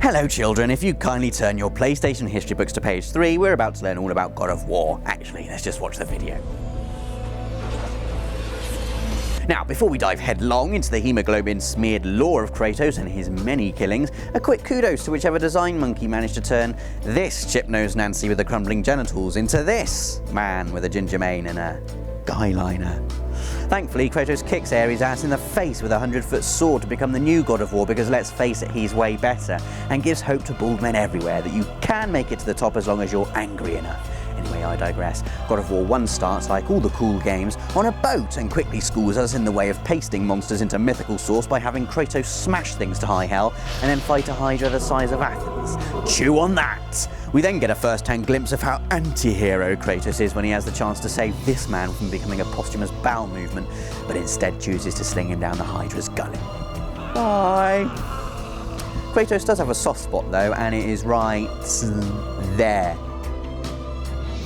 Hello children, if you kindly turn your PlayStation history books to page 3, we're about to learn all about God of War. Actually, let's just watch the video. Now, before we dive headlong into the hemoglobin-smeared lore of Kratos and his many killings, a quick kudos to whichever design monkey managed to turn this chip-nosed Nancy with the crumbling genitals into this man with a ginger mane and a guy liner. Thankfully, Kratos kicks Ares' ass in the face with a 100-foot sword to become the new God of War because, let's face it, he's way better, and gives hope to bald men everywhere that you can make it to the top as long as you're angry enough. Anyway, I digress. God of War 1 starts, like all the cool games, on a boat and quickly schools us in the way of pasting monsters into mythical sauce by having Kratos smash things to high hell and then fight a Hydra the size of Athens. Chew on that! We then get a first-hand glimpse of how anti-hero Kratos is when he has the chance to save this man from becoming a posthumous bowel movement, but instead chooses to sling him down the Hydra's gullet. Bye! Kratos does have a soft spot though, and it is right there.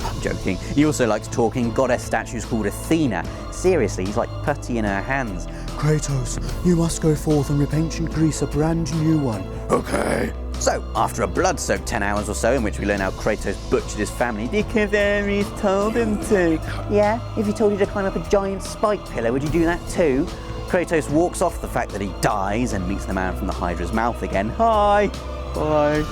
I'm joking. He also likes talking goddess statues called Athena. Seriously, he's like putty in her hands. Kratos, you must go forth and rip ancient Greece a brand new one. Okay. So, after a blood-soaked 10 hours or so in which we learn how Kratos butchered his family because Ares told him to. Yeah, if he told you to climb up a giant spike pillar, would you do that too? Kratos walks off the fact that he dies and meets the man from the Hydra's mouth again. Hi! Bye!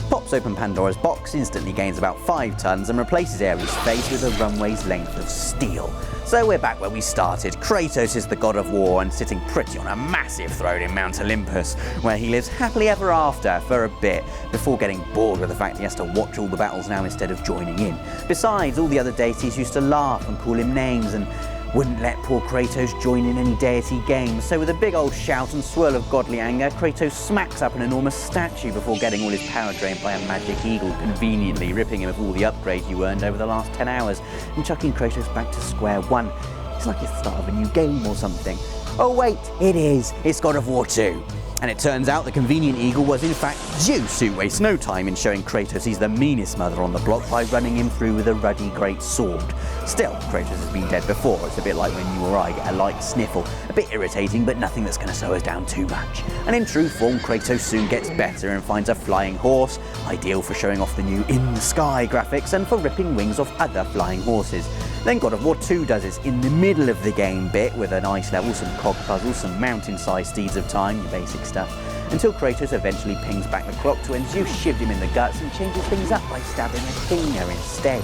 Pops open Pandora's box, instantly gains about 5 tons and replaces Ares' face with a runway's length of steel. So we're back where we started. Kratos is the God of War and sitting pretty on a massive throne in Mount Olympus, where he lives happily ever after for a bit, before getting bored with the fact he has to watch all the battles now instead of joining in. Besides, all the other deities used to laugh and call him names and wouldn't let poor Kratos join in any deity games, so with a big old shout and swirl of godly anger, Kratos smacks up an enormous statue before getting all his power drained by a magic eagle, conveniently ripping him of all the upgrades you earned over the last 10 hours and chucking Kratos back to square one. It's like it's the start of a new game or something. Oh wait, it is. It's God of War 2. And it turns out the convenient eagle was in fact Zeus, who wastes no time in showing Kratos he's the meanest mother on the block by running him through with a ruddy great sword. Still, Kratos has been dead before. It's a bit like when you or I get a light sniffle. A bit irritating, but nothing that's going to slow us down too much. And in true form, Kratos soon gets better and finds a flying horse, ideal for showing off the new in-the-sky graphics and for ripping wings off other flying horses. Then God of War 2 does its in the middle of the game bit with a nice level, some cog puzzles, some mountain-sized steeds of time, your basic stuff, until Kratos eventually pings back the clock to when Zeus shivved him in the guts and changes things up by stabbing Athena instead.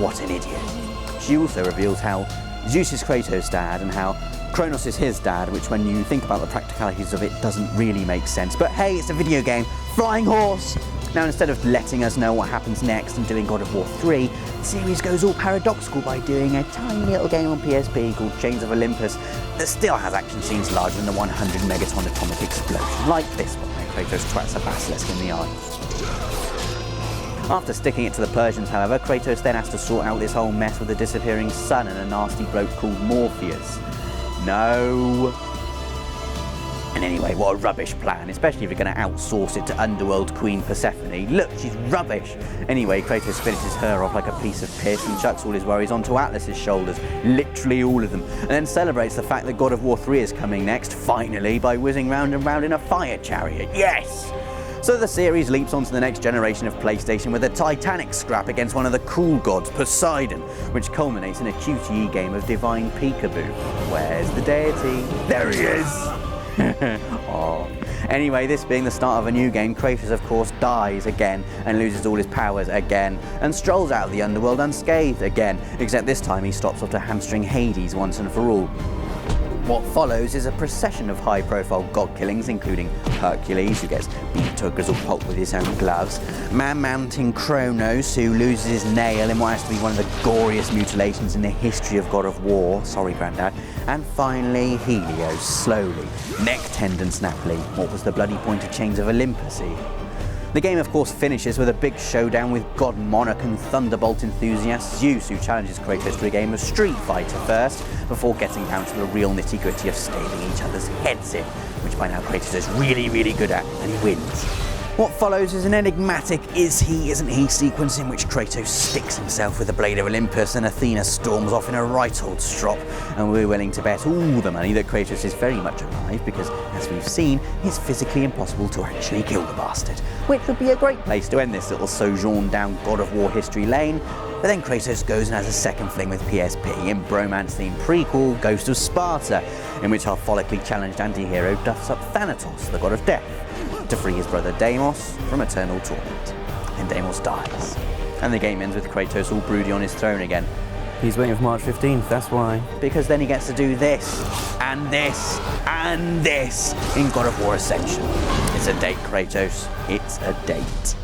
What an idiot. She also reveals how Zeus is Kratos' dad and how Kronos is his dad, which when you think about the practicalities of it doesn't really make sense. But hey, it's a video game. Flying horse! Now, instead of letting us know what happens next and doing God of War 3, the series goes all paradoxical by doing a tiny little game on PSP called Chains of Olympus that still has action scenes larger than the 100 megaton atomic explosion, like this one where Kratos twats a basilisk in the eye. After sticking it to the Persians, however, Kratos then has to sort out this whole mess with a disappearing son and a nasty bloke called Morpheus. No. And anyway, what a rubbish plan, especially if you're going to outsource it to Underworld Queen Persephone. Look, she's rubbish. Anyway, Kratos finishes her off like a piece of piss and chucks all his worries onto Atlas's shoulders, literally all of them, and then celebrates the fact that God of War 3 is coming next, finally, by whizzing round and round in a fire chariot. Yes! So the series leaps onto the next generation of PlayStation with a titanic scrap against one of the cool gods, Poseidon, which culminates in a QTE game of divine peekaboo. Where's the deity? There he is! Oh. Anyway, this being the start of a new game, Kratos of course dies again and loses all his powers again and strolls out of the underworld unscathed again, except this time he stops off to hamstring Hades once and for all. What follows is a procession of high-profile god killings, including Hercules, who gets beaten to a grizzled pulp with his own gloves, man-mounting Kronos, who loses his nail in what has to be one of the goriest mutilations in the history of God of War, sorry Grandad, and finally Helios, slowly, neck tendon snappily. What was the bloody point of Chains of Olympus? The game of course finishes with a big showdown with God Monarch and Thunderbolt enthusiast Zeus, who challenges Kratos to a game of Street Fighter first, before getting down to the real nitty-gritty of stabbing each other's heads in, which by now Kratos is really good at, and he wins. What follows is an enigmatic is he, isn't he sequence in which Kratos sticks himself with the blade of Olympus and Athena storms off in a right old strop, and we're willing to bet all the money that Kratos is very much alive because, as we've seen, it's physically impossible to actually kill the bastard, which would be a great place to end this little sojourn down God of War history lane. But then Kratos goes and has a second fling with PSP in bromance-themed prequel Ghost of Sparta, in which our follically challenged anti-hero duffs up Thanatos, the god of death, to free his brother Deimos from eternal torment. And Deimos dies. And the game ends with Kratos all broody on his throne again. He's waiting for March 15th, that's why. Because then he gets to do this, and this, and this in God of War Ascension. It's a date, Kratos. It's a date.